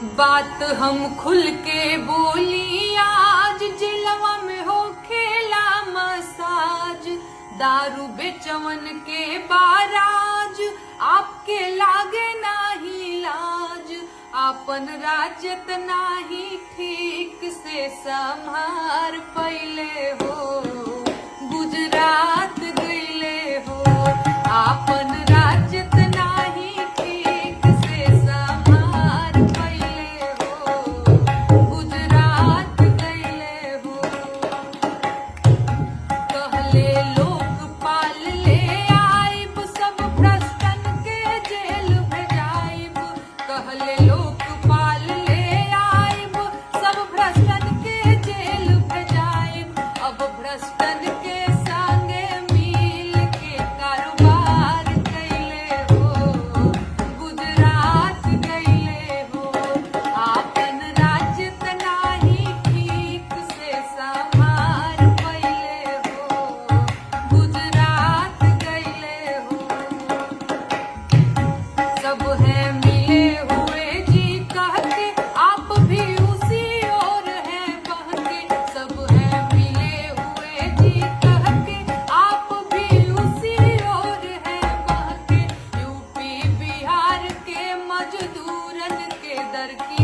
बात हम खुल के बोली आज, जिलवा में हो खेला मसाज। दारू बेचवन के बाराज, आपके लागे नाही लाज। आपन राज्यत नाही ठीक से संभार पहिले हो, गुजरात गईले हो। आपन राज्यत नाही ठीक से संभार पहिले हो, गुजरात गईले हो। कहले लोकपाल ले आइब, सब भ्रष्टन के जेल भेजाइब। कहले लोकपाल ले आइब, सब भ्रष्टन के जेल भेजाइब। अब भ्रष्टन के संगे मिल के कारोबार कैले हो, गुजरात गईले हो। आपन राज्यत नाही ठीक से संभार पहिले हो, गुजरात गईले हो। सब है मिले हुए जी कह के, आप भी उसी ओर है बह के। सब है मिले हुए जी कह के, आप भी उसी ओर है बह के। यूपी बिहार के मजदूरन के दर की